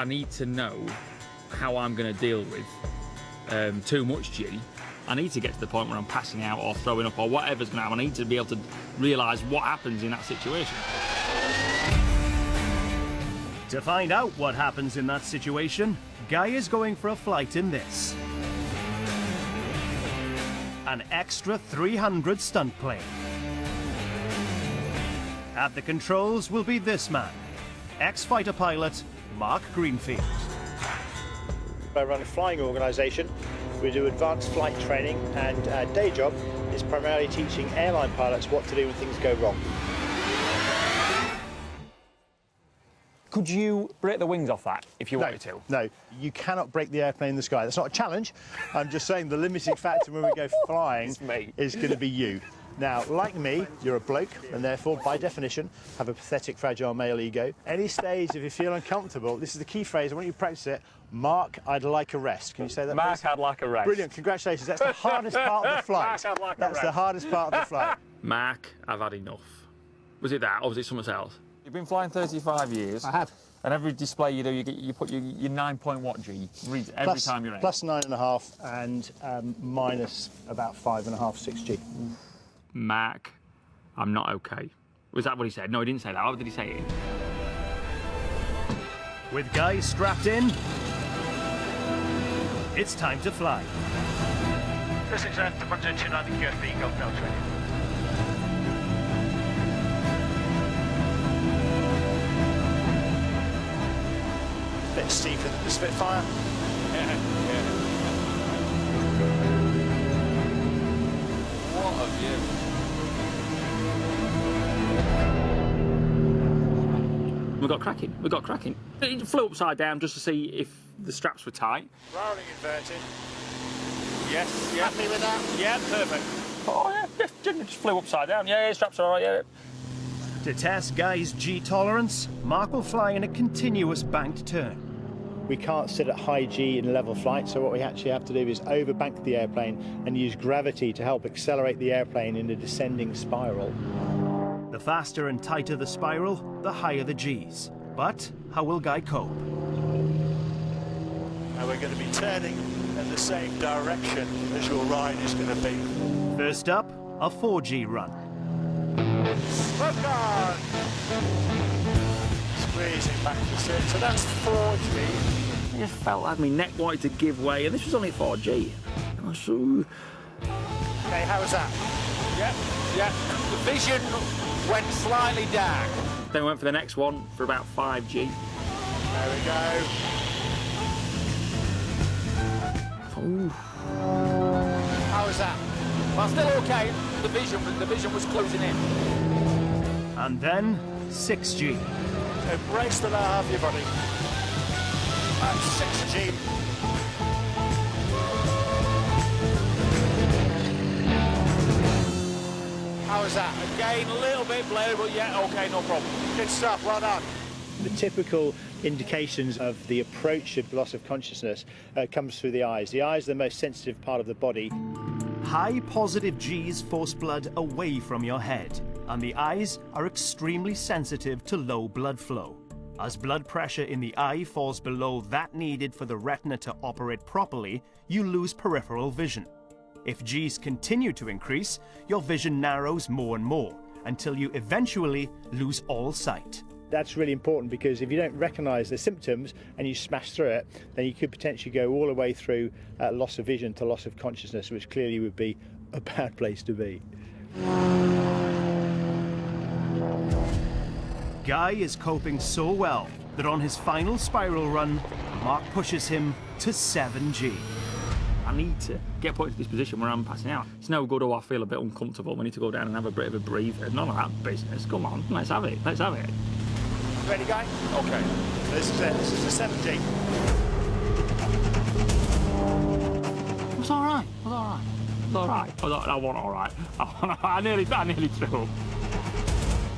I need to know how I'm going to deal with too much G. I need to get to the point where I'm passing out or throwing up or whatever's going to happen. I need to be able to realise what happens in that situation. To find out what happens in that situation, Guy is going for a flight in this. An extra 300 stunt plane. At the controls will be this man, ex-fighter pilot Mark Greenfield. I run a flying organisation. We do advanced flight training, and our day job is primarily teaching airline pilots what to do when things go wrong. Could you break the wings off that if you wanted to? No, you cannot break the airplane in the sky. That's not a challenge. I'm just saying the limiting factor when we go flying is going to be you. Now, like me, you're a bloke, and therefore, by definition, have a pathetic, fragile male ego. Any stage, if you feel uncomfortable, this is the key phrase, I want you to practice it. Mark, I'd like a rest. Can you say that, Mark, please? I'd like a rest. Brilliant, congratulations. That's the hardest part of the flight. Mark, I'd like a That's rest. the hardest part of the flight. Mark, I've had enough. Was it that or was it something else? You've been flying 35 years. I have. And every display you do, you put your 9 point what G every time you're in. Plus 9.5 and minus about 5.5, 6G. Mark, I'm not okay. Was that what he said? No, he didn't say that. How did he say it? With Guy strapped in, it's time to fly. This is 290 QFB, Golf Delta 20. Bit steeper than the Spitfire. What a view. We got cracking. We got cracking. It flew upside down just to see if the straps were tight. Rolling inverted. Yes, yeah. Happy with that? Yeah, perfect. Oh, yeah, just flew upside down. Yeah, straps are all right, yeah. To test Guy's G tolerance, Mark will fly in a continuous banked turn. We can't sit at high G in level flight, so what we actually have to do is overbank the airplane and use gravity to help accelerate the airplane in a descending spiral. The faster and tighter the spiral, the higher the Gs. But how will Guy cope? Now we're going to be turning in the same direction as your ride is going to be. First up, a 4G run. Look on! Squeezing back to 6, so that's 4G. I just felt like my neck wanted to give way, and this was only 4G. I was so... Okay, how was that? Yeah. The vision went slightly dark. Then we went for the next one for about 5G. There we go. Ooh. How was that? Well, still okay. The vision was closing in. And then 6G. Embrace the lower half of your body. That's 6G. How was that? Again, a little bit blurry, but yeah, okay, no problem. Good stuff, well done. The typical indications of the approach of loss of consciousness comes through the eyes. The eyes are the most sensitive part of the body. High positive Gs force blood away from your head, and the eyes are extremely sensitive to low blood flow. As blood pressure in the eye falls below that needed for the retina to operate properly, you lose peripheral vision. If Gs continue to increase, your vision narrows more and more, until you eventually lose all sight. That's really important because if you don't recognise the symptoms and you smash through it, then you could potentially go all the way through loss of vision to loss of consciousness, which clearly would be a bad place to be. Guy is coping so well that on his final spiral run, Mark pushes him to 7G. I need to get put into this position where I'm passing out. It's no good, oh, I feel a bit uncomfortable. We need to go down and have a bit of a breather. None of that business. Come on, let's have it. Let's have it. Ready, Guy? Okay. This is it. This is the 7G. It was all right. It was all right. It was all right. I want all right. I nearly threw up.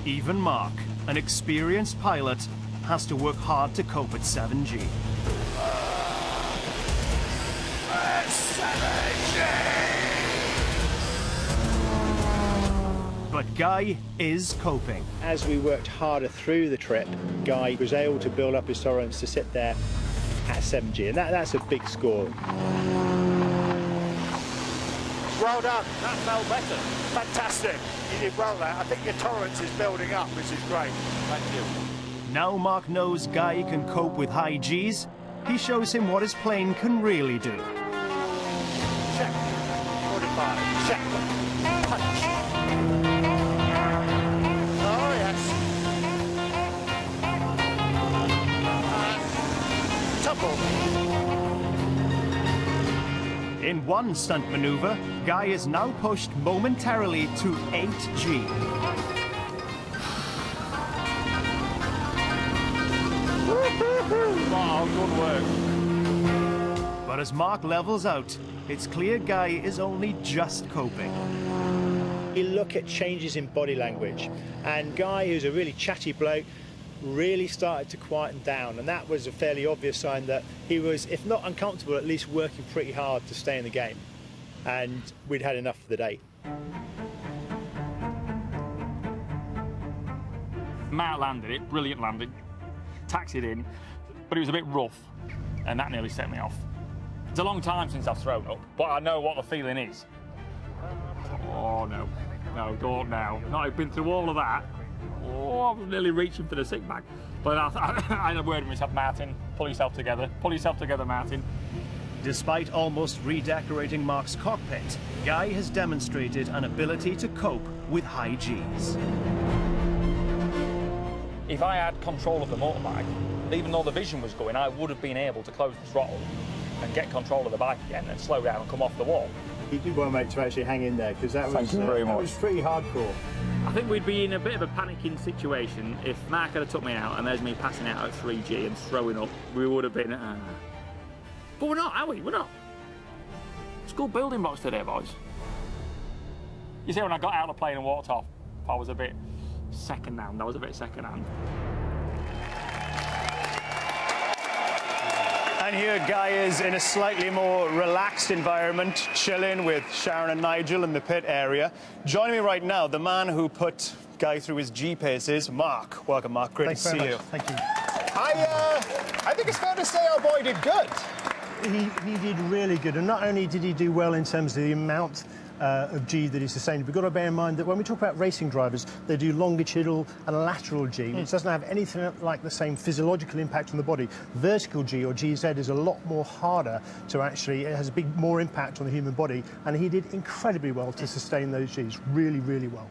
Even Mark, an experienced pilot, has to work hard to cope at 7G. But Guy is coping. As we worked harder through the trip, Guy was able to build up his tolerance to sit there at 7G, and that's a big score. Well done. That felt better. Fantastic. You did well there. I think your tolerance is building up, which is great. Thank you. Now Mark knows Guy can cope with high Gs. He shows him what his plane can really do. Check. 45. Check. Punch. Oh, yes. Tumble. In one stunt maneuver, Guy is now pushed momentarily to 8G. Wow, good work. But as Mark levels out, it's clear Guy is only just coping. You look at changes in body language, and Guy, who's a really chatty bloke, really started to quieten down, and that was a fairly obvious sign that he was, if not uncomfortable, at least working pretty hard to stay in the game. And we'd had enough for the day. Matt landed it, brilliant landing, taxied in, but it was a bit rough, and that nearly set me off. It's a long time since I've thrown up, but I know what the feeling is. Oh no, no, don't now. No, I've been through all of that. Oh, I was nearly reaching for the sick bag. But I had a word with myself, Martin, pull yourself together, Martin. Despite almost redecorating Mark's cockpit, Guy has demonstrated an ability to cope with high Gs. If I had control of the motorbike, even though the vision was going, I would have been able to close the throttle and get control of the bike again and slow down and come off the wall. You did well, mate, to actually hang in there, because that was pretty hardcore. I think we'd be in a bit of a panicking situation if Mark had took me out and there's me passing out at 3G and throwing up. We would have been... But we're not, are we? We're not. It's good building blocks today, boys. You see, when I got out of the plane and walked off, I was a bit second-hand. And here Guy is in a slightly more relaxed environment, chilling with Sharon and Nigel in the pit area. Joining me right now, the man who put Guy through his G paces, Mark. Welcome, Mark. Great to see you. Thank you. I think it's fair to say our boy did good. He did really good, and not only did he do well in terms of the amount of G that he sustained, we've got to bear in mind that when we talk about racing drivers, they do longitudinal and lateral G, which doesn't have anything like the same physiological impact on the body. Vertical G, or GZ, is a lot more harder to actually, it has a big more impact on the human body, and he did incredibly well to sustain those Gs, really, really well.